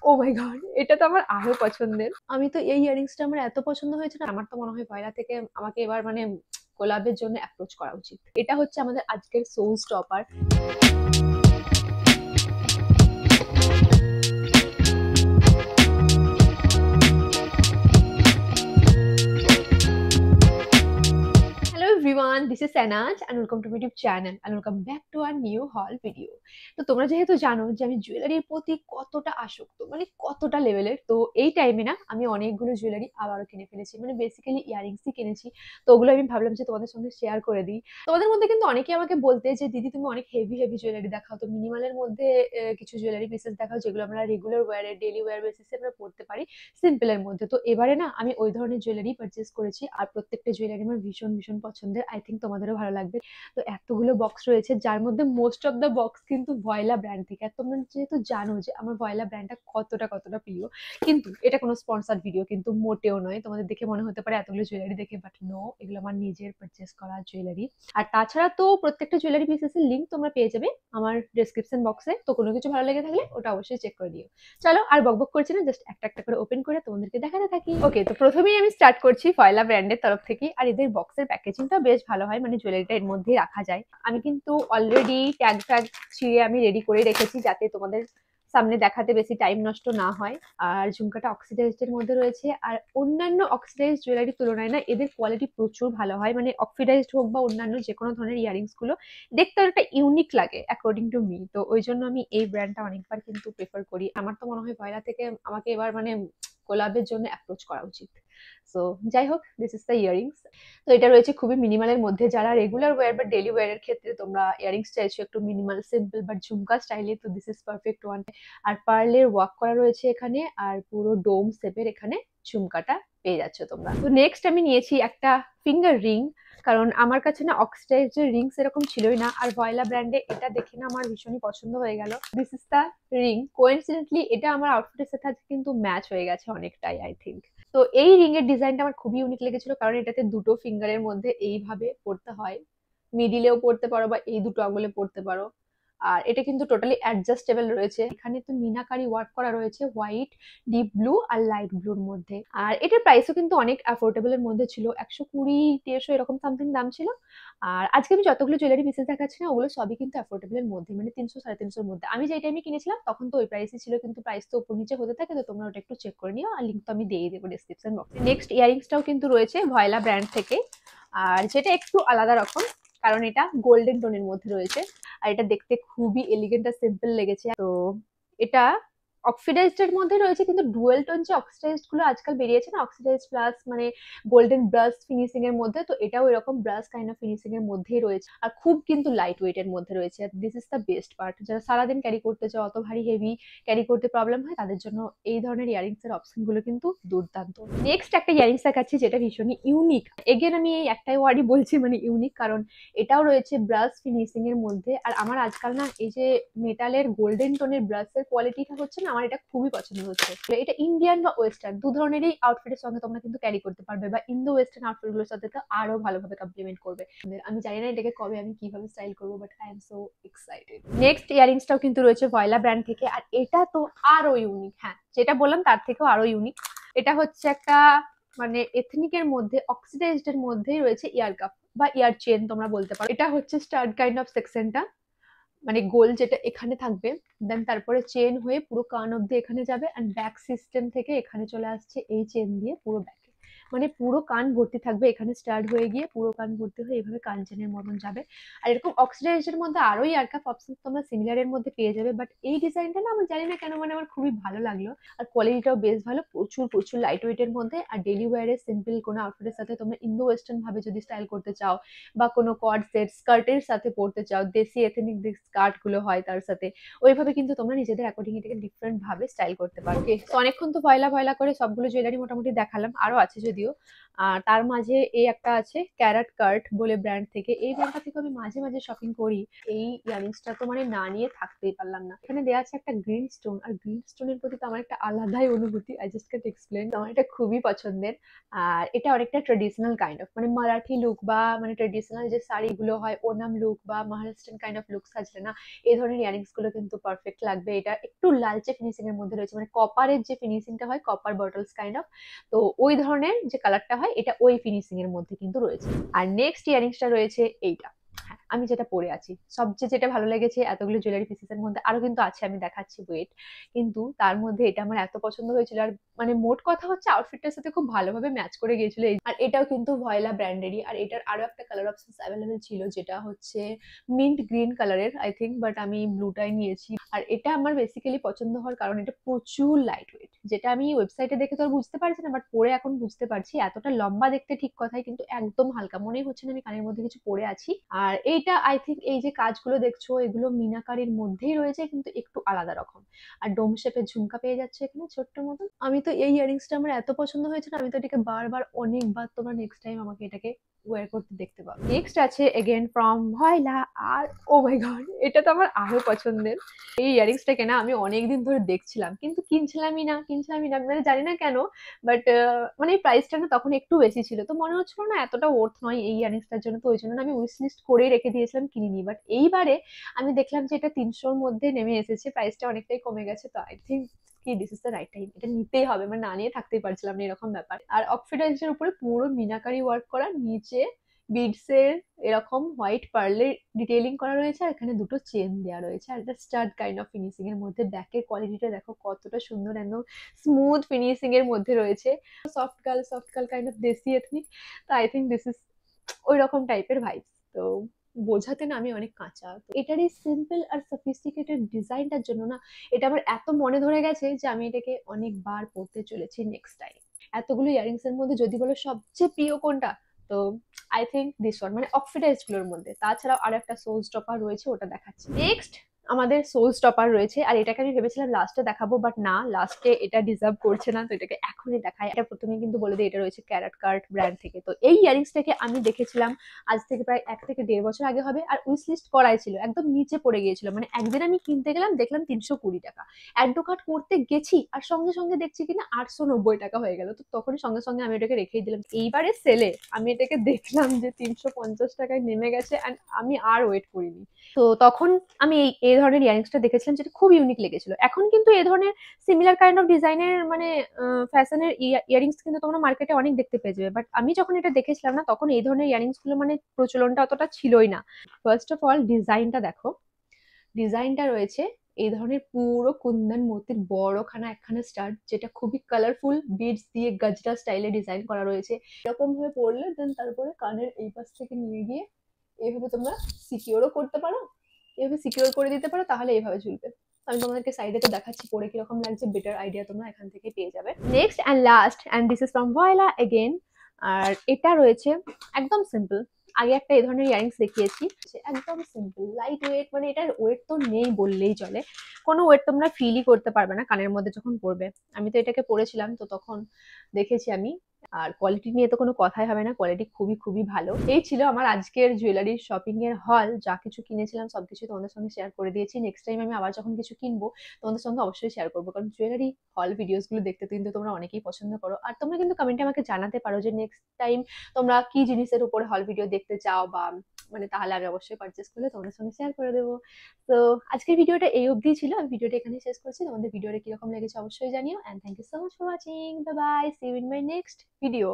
O my God! এটা তো আমার আরো পছন্দের। আমি তো এই ইয়াররিংসটা আমার এত পছন্দ হয়েছে না, আমার তো মনে হয় ভয়লা থেকে আমাকে এবার মানে কোলাবের জন্য অ্যাপ্রোচ করা উচিত। এটা হচ্ছে আমাদের আজকের show stopper. Hello everyone, this is Sanaj and welcome to my YouTube channel and welcome back to our new haul video. তো তোমরা যেহেতু জানো যে আমি জুয়েলারির প্রতি কতটা আসক্ত, মানে কতটা লেভেলের, তো এই টাইমে না আমি অনেকগুলো জুয়েলারি আবারও কিনে ফেলেছি, মানে বেসিক্যালি ইয়ারিংসই কিনেছি। তো ওগুলো আমি ভাবলাম যে তোমাদের সঙ্গে শেয়ার করে দিই। তোমাদের মধ্যে কিন্তু অনেকেই আমাকে বলতে যে দিদি তুমি অনেক হেভি হেভি জুয়েলারি দেখাও, তো মিনিমালের মধ্যে কিছু জুয়েলারি পিসেস দেখাও যেগুলো আমরা রেগুলার ওয়ারে ডেলি ওয়ার বেসিসে আমরা পড়তে পারি সিম্পলের মধ্যে। তো এবারে না আমি ওই ধরনের জুয়েলারি পারচেস করেছি আর প্রত্যেকটা জুয়েলারি আমার ভীষণ ভীষণ পছন্দের। আই থিঙ্ক তোমাদেরও ভালো লাগবে। তো এতগুলো বক্স রয়েছে যার মধ্যে মোস্ট অফ দ্য বক্স কিন্তু ভয়লা ব্র্যান্ড থেকে। আর তোমরা যেহেতু জানো যে আমার ভয়লা ব্র্যান্ডটা কতটা প্রিয়, কিন্তু এটা কোনো স্পন্সর ভিডিও কিন্তু মোটেও নয়। তোমাদের দেখে মনে হতে পারে এতগুলো জুয়েলারি দেখে, বাট নো, এগুলো আমার নিজের পারচেস করা জুয়েলারি। আর তাছাড়া তো প্রত্যেকটা জুয়েলারি পিসেসের লিঙ্ক তোমরা পেয়ে যাবে আমার ডেসক্রিপশন বক্সে। তো কোনো কিছু ভালো লেগে থাকলে ওটা অবশ্যই চেক করে দিও। চলো আর বকবক করছি না, জাস্ট একটা একটা করে ওপেন করে তোমাদেরকে দেখাতে থাকি। ওকে, তো প্রথমেই আমি স্টার্ট করছি ফয়লা ব্র্যান্ডের তরফ থেকে। আর এদের বক্সের প্যাকেজিংটা বেশ ভালো হয়, মানে জুয়েলারিটা এর মধ্যেই রাখা যায়। আমি কিন্তু অলরেডি ট্যাগ ফ্যাগ ছিঁড়ে আমি রেডি করে রেখেছি যাতে তোমাদের সামনে দেখাতে বেশি টাইম নষ্ট না হয়। আর ঝুমকাটা অক্সিডাইজড এর মধ্যে রয়েছে। আর অন্যান্য অক্সিডাইজড জুয়েলারির তুলনায় না এদের কোয়ালিটি প্রচুর ভালো হয়, মানে অক্সিডাইজড হোক বা অন্যান্য যে কোনো ধরনের ইয়ারিংস গুলো দেখতে অনেকটা ইউনিক লাগে অ্যাকর্ডিং টু মি। তো ওই জন্য আমি এই ব্র্যান্ডটা অনেকবার কিন্তু প্রেফার করি। আমার তো মনে হয় ভয়লা থেকে আমাকে এবার মানে কোলাবের জন্য অ্যাপ্রোচ করা উচিত। সো যাই হোক, দিস ইজ দ্য ইয়ারিংস। তো এটা রয়েছে খুবই মিনিমালের মধ্যে। যারা রেগুলার ওয়্যার বা ডেলি ওয়্যার এর ক্ষেত্রে তোমরা ইয়ারিংস চাইছো একটু মিনিমাল সিম্পল বাট ঝুমকা স্টাইলে, তো দিস ইজ পারফেক্ট ওয়ান। আর পার্লের ওয়ার্ক করা রয়েছে এখানে, আর পুরো ডোম শেপের এখানে ঝুমকাটা পেয়ে যাচ্ছ তোমরা। তো নেক্সট আমি নিয়েছি একটা ফিঙ্গার রিং, কারণ আমার কাছে না অক্সিডাইজড রিংস এরকম ছিলই না। আর ভয়লা ব্র্যান্ডে এটা দেখে না আমার ভীষণই পছন্দ হয়ে গেল। This is the ring. Coincidentally এটা আমার আউটফিটের সাথে আজকে কিন্তু ম্যাচ হয়ে গেছে অনেকটাই আই থিঙ্ক। তো এই রিং এর ডিজাইনটা আমার খুবই ইউনিক লেগেছিল, কারণ এটাতে দুটো ফিঙ্গারের মধ্যে এইভাবে পড়তে হয়। মিডিলেও পড়তে পারো বা এই দুটো আঙুলে পড়তে পারো। আর এটা কিন্তু টোটালি অ্যাডজাস্টেবল রয়েছে। এখানে তো মিনাকারি ওয়ার্ক করা রয়েছে হোয়াইট, ডিপ ব্লু আর লাইট ব্লুর মধ্যে। আর এটার প্রাইসও কিন্তু অনেক অ্যাফোর্ডেবল এর মধ্যে ছিল, 120-150 এরকম সামথিং দাম ছিল। আর আজকে আমি যতগুলো জুয়েলারি পিসেস দেখাচ্ছি না ওগুলো সবই কিন্তু অ্যাফোর্ডেবল এর মধ্যে, মানে 300-350 মধ্যে। আমি যে টাইমে কিনেছিলাম তখন তো ওই প্রাইসই ছিল, কিন্তু প্রাইস তো উপর নিচে হতে থাকে, তো তোমরা ওটা একটু চেক করে নিও। আর লিঙ্ক তো আমি দিয়ে দেবো ডেসক্রিপশন বক্সে। নেক্সট ইয়ারিংসটাও কিন্তু রয়েছে ভয়লা ব্র্যান্ড থেকে, আর যেটা একটু আলাদা রকম, কারণ এটা গোল্ডেন টোনের মধ্যে রয়েছে। আর এটা দেখতে খুবই এলিগেন্ট আর সিম্পল লেগেছে। তো এটা অক্সিডাইজড এর মধ্যে রয়েছে, কিন্তু ডুয়েল টোন যে অক্সিডাইজড গুলো আজকাল বেরিয়েছে না, অক্সিডাইজড প্লাস মানে গোল্ডেন ব্রাশ ফিনিশিং এর মধ্যে, তো এটাও এরকম ব্রাশ কাইন্ড অফ ফিনিশিং এর মধ্যেই রয়েছে। আর খুব কিন্তু লাইট ওয়েট এর মধ্যে রয়েছে। This is the best part. যারা সারাদিন ক্যারি করতে চাও, অত ভারী হেভি ক্যারি করতে প্রবলেম হয়, তাদের জন্য এই ধরনের ইয়ারিংস এর অপশন গুলো কিন্তু দুর্দান্ত। নেক্সট একটা ইয়ারিংস দেখাচ্ছি যেটা ভীষণই ইউনিক। এগেন আমি এই একটাই ওয়ার্ডই বলছি, মানে ইউনিক, কারণ এটাও রয়েছে ব্রাশ ফিনিশিং এর মধ্যে। আর আমার আজকাল না এই যে মেটালের গোল্ডেন টোনের ব্রাশের কোয়ালিটিটা হচ্ছে না, আমার এটা খুবই পছন্দ হচ্ছে। এটা ইন্ডিয়ান বা ওয়েস্টার্ন দু ধরনেরই আউটফিটের সঙ্গে তোমরা কিন্তু ক্যারি করতে পারবে, বা ইন্দো ওয়েস্টার্ন আউটফিট গুলোর সাথে তো আরো ভালোভাবে কমপ্লিমেন্ট করবে। আমি জানি না এটাকে কবে আমি কিভাবে স্টাইল করবো, but I am so excited. Next ইয়ারিংসটাও কিন্তু রয়েছে ভয়লা ব্র্যান্ড থেকে, আর এটা তো আরো ইউনিক। হ্যাঁ, যেটা বললাম তার থেকেও আরো ইউনিক। এটা হচ্ছে একটা মানে এথনিকের মধ্যে অক্সিডাইজড এর মধ্যেই রয়েছে ইয়ার কাপ বা ইয়ার চেন তোমরা বলতে পারো। এটা হচ্ছে স্টাড কাইন্ড অফ সেকশনটা, মানে গোল যেটা এখানে থাকবে, দেন তারপরে চেন হয়ে পুরো কান অব্দি এখানে যাবে, এন্ড ব্যাক সিস্টেম থেকে এখানে চলে আসছে এই চেন দিয়ে পুরো ব্যাকে, মানে পুরো কান ভর্তি থাকবে, এখানে স্টার্ট হয়ে গিয়ে পুরো কান ভর্তি হয়ে এইভাবে কান চেনের মতন যাবে। আর এরকম অক্সিডাইজের মধ্যে আরো ইয়ারকাপ অপশন তোমরা সিমিলার এর মধ্যে পেয়ে যাবে, বাট এই ডিজাইনটা না আমি জানি না কেন মানে আমার খুবই ভালো লাগলো। আর কোয়ালিটিটাও বেশ ভালো, প্রচুর প্রচুর লাইট ওয়েট এর মধ্যে। আর ডেলি ওয়্যারে সিম্পল কোনো আউটফিটের সাথে তোমরা ইন্দো ওয়েস্টার্ন ভাবে যদি স্টাইল করতে চাও, বা কোনো কর্ড সেট স্কার্টের সাথে পরতে চাও, দেশি এথনিক যে স্কার্ট গুলো হয় তার সাথে, ওইভাবে কিন্তু তোমরা নিজেদের অ্যাকর্ডিং এটাকে ডিফারেন্ট ভাবে স্টাইল করতে পারো। ওকে, তো অনেকক্ষণ তো ভয়লা ভয়লা করে সবগুলো জুয়েলারি মোটামুটি দেখালাম, আরো আছে যদিও। আর তার মাঝে এই একটা আছে ক্যারাট কার্ট বলে ব্র্যান্ড থেকে, এই ব্র্যান্ডটা থেকে আমি মাঝে মাঝে শপিং করি। এই ইয়ারিংসটা তো মানে না নিয়ে থাকতেই পারলাম না। এখানে দেওয়া আছে একটা গ্রিন স্টোন, আর গ্রিন স্টোনের প্রতি তো আমার একটা আলাদাই অনুভূতি, আই জাস্ট ক্যান্ট এক্সপ্লেন। আমার এটা খুবই পছন্দের। আর এটা অনেকটা ট্রেডিশনাল কাইন্ড অফ, মানে মারাঠি লুক বা মানে ট্রেডিশনাল যে শাড়িগুলো হয় ওনাম লুক বা মহারাষ্ট্রান কাইন্ড অফ লুক সাজলে না এই ধরনের ইয়ারিংস গুলো কিন্তু পারফেক্ট লাগবে। এটা একটু লালচে ফিনিশিং এর মধ্যে রয়েছে, মানে কপারের যে ফিনিশিংটা হয়, কপার বটলস কাইন্ড অফ, তো ওই ধরনের যে কালারটা হয় এটা ওই ফিনিশিং এর মধ্যে কিন্তু রয়েছে। আর নেক্সট ইয়ারিংসটা রয়েছে এইটা। হ্যাঁ, আমি যেটা পরে আছি সবচেয়ে যেটা ভালো লেগেছে এতগুলো জুয়েলারি পিসেস এর মধ্যে, আরো কিন্তু আছে আমি দেখাচ্ছি ওয়েট, কিন্তু তার মধ্যে এটা আমার এত পছন্দ হয়েছিল। আর মানে মোট কথা হচ্ছে আউটফিটটার সাথে খুব ভালোভাবে ম্যাচ করে গিয়েছিল। আর এটাও কিন্তু ভয়লা ব্র্যান্ডেরই। আর এটার আরো একটা কালার অপশন অ্যাভেলেবেল ছিল যেটা হচ্ছে মিন্ট গ্রিন কালারের আই থিঙ্ক, বাট আমি ব্লুটাই নিয়েছি। আর এটা আমার বেসিক্যালি পছন্দ হওয়ার কারণ এটা প্রচুর লাইট ওয়েট, যেটা আমি ওয়েবসাইটে দেখে তো আর বুঝতে পারছি না, বাট পরে এখন বুঝতে পারছি। এতটা লম্বা দেখতে ঠিক কথাই, কিন্তু একদম হালকা, মনেই হচ্ছে না আমি কানের মধ্যে কিছু পরে আছি। আর এইটা আই থিঙ্ক এই যে কাজগুলো দেখছো এগুলো মিনাকারির মধ্যেই রয়েছে, কিন্তু একটু আলাদা রকম। আর ডোম শেপের ঝুমকা পেয়ে যাচ্ছে এখানে ছোট্ট মতন। আমি তো এই ইয়ারিংসটা আমার এত পছন্দ হয়েছিল, আমি তো এটাকে বারবার অনেকবার, তোমরা নেক্সট টাইম আমাকে এটাকে ওয়্যার করতে দেখতে পাবো। নেক্সট আছে এগেন ফ্রম ভয়লা। আর ও মাই গড, এটা তো আমার আরো পছন্দের। এই ইয়ারিংসটাকে না আমি অনেকদিন ধরে দেখছিলাম, কিন্তু কিনছিলামই না, মানে জানি না কেন। বাট মানে প্রাইসটা না তখন একটু বেশি ছিল, তো মনে হচ্ছিল না এতটা ওর্থ নয় এই ইয়ারিংসটার জন্য, তো ওই জন্য আমি উইশ লিস্ট করেই রেখে দিয়েছিলাম, কিনিনি। বাট এইবারে আমি দেখলাম যে এটা 300-র মধ্যে নেমে এসেছে, প্রাইসটা অনেকটাই কমে গেছে, তো আই থিঙ্ক কি this is the right time, এটা নিতেই হবে, মানে না নিয়ে থাকতেই পারছিলাম না এরকম ব্যাপার। আর অক্সিডাইজের উপরে পুরো মিনাকারি ওয়ার্ক করা, নিচে বিডস এর এরকম হোয়াইট পার্লের ডিটেইলিং করা রয়েছে, আর এখানে দুটো চেন দেওয়া রয়েছে, আর এটা স্টাড কাইন্ড অফ ফিনিশিং এর মধ্যে। ব্যাকের কোয়ালিটিটা দেখো কতটা সুন্দর, একদম স্মুথ ফিনিশিং এর মধ্যে রয়েছে। সফট গার্ল কাইন্ড অফ দেশি এথনিক, তো আই থিঙ্ক দিস ইজ ওই রকম টাইপের ভাইবস। তো বোঝাতে না আমি অনেক কাঁচা, তো এটার এই সিম্পল আর সফিস্টিকেটেড ডিজাইনটার জন্য না এটা আমার এত মনে ধরে গেছে যে আমি এটাকে অনেকবার পড়তে চলেছি নেক্সট টাইম। এতগুলো ইয়ারিংস এর মধ্যে যদি বলো সবচেয়ে প্রিয় কোনটা, তো আই থিঙ্ক দিস ওয়ান, মানে অক্সিডাইজড গুলোর মধ্যে। তাছাড়াও আর একটা সোল স্টপার রয়েছে, ওটা দেখাচ্ছি নেক্সট। আমাদের সোল স্টপার রয়েছে, আর এটাকে আমি ভেবেছিলাম লাস্টে দেখাবো, বাট না, লাস্টে এটা ডিজার্ভ করছে না, তো এটাকে এখনই দেখাই। এটা প্রথমে কিন্তু বলে দিই এটা রয়েছে ক্যারাট কার্ট ব্র্যান্ড থেকে। তো এই ইয়ারিংসটাকে আমি দেখেছিলাম আজ থেকে প্রায় 1 থেকে 1.5 বছর আগে হবে, আর উইশ লিস্ট করাই ছিল, একদম নিচে পড়ে গিয়েছিল। মানে একদিন আমি কিনতে গেলাম, দেখলাম 320 টাকা, অ্যাড টু কার্ট করতে গেছি, আর সঙ্গে সঙ্গে দেখছি কিনা 890 টাকা হয়ে গেল। তো তখনই সঙ্গে সঙ্গে আমি এটাকে রেখেই দিলাম। এইবারে সেলে আমি এটাকে দেখলাম যে 350 টাকায় নেমে গেছে, অ্যান্ড আমি আর ওয়েট করিনি। তো তখন আমি এই ধরনের ইয়ারিংসটা দেখেছিলাম যেটা খুব ইউনিক লেগেছিল। এখন কিন্তু এই ধরনের সিমিলার কাইন্ড অফ ডিজাইনের মানে ফ্যাশনের ইয়ারিংস কিন্তু তোমরা মার্কেটে অনেক দেখতে পেয়ে যাবে, বাট আমি যখন এটা দেখেছিলাম না তখন এই ধরনের ইয়ারিংস গুলো মানে প্রচলনটা অতটা ছিলই না। ফার্স্ট অফ অল ডিজাইনটা দেখো, ডিজাইনটা রয়েছে এই ধরনের পুরো কুন্দন মতির বড়খানা একখানা স্টাড, যেটা খুবই কালারফুল বিডস দিয়ে গজরা স্টাইলে ডিজাইন করা রয়েছে। এরকম ভাবে পরলে দেন তারপরে কানের এই পাশ থেকে নিয়ে গিয়ে এইভাবে তোমরা সিকিউরও করতে পারো, এভাবে সিকিউর করে দিতে পারো, তাহলে এইভাবে ঝুলবে। আমি তোমাদেরকে সাইডে তো দেখাচ্ছি পরে কিরকম লাগছে, বেটার আইডিয়া তোমরা এখান থেকে পেয়ে যাবে। Next and last, and this is from Voylla again. আর এটা রয়েছে একদম সিম্পল। আগে একটা এই ধরনের ইয়ারিংস দেখিয়েছি, একদম সিম্পল লাইট ওয়েট, মানে এটার ওয়েট তো নেই বললেই চলে, কোনো ওয়েট তোমরা ফিলই করতে পারবে না কানের মধ্যে যখন পরবে। আমি তো এটাকে পরেছিলাম, তো তখন দেখেছি আমি। আর কোয়ালিটি নিয়ে তো কোনো কথাই হবে না, কোয়ালিটি খুবই খুবই ভালো। এই ছিল আমার আজকের জুয়েলারি শপিং এর হল, যা কিছু কিনেছিলাম সবকিছু তোমাদের সঙ্গে শেয়ার করে দিয়েছি। নেক্সট টাইম আমি আবার যখন কিছু কিনবো তোমাদের সঙ্গে অবশ্যই শেয়ার করবো, কারণ জুয়েলারি হল ভিডিওস গুলো দেখতে কিন্তু তোমরা অনেকেই পছন্দ করো। আর তোমরা কিন্তু কমেন্টে আমাকে জানাতে পারো যে নেক্সট টাইম তোমরা কি জিনিসের উপরে হল ভিডিও দেখতে চাও, বা মানে তাহলে আমি অবশ্যই পারচেস করলে তোমাদের সঙ্গে শেয়ার করে দেবো। তো আজকের ভিডিওটা এই অবধি ছিল, আমি ভিডিওটা এখানেই শেষ করছি। তোমাদের ভিডিওটা কিরকম লেগেছে অবশ্যই জানিও, and thank you so much for watching. Bye bye, see you in my next video.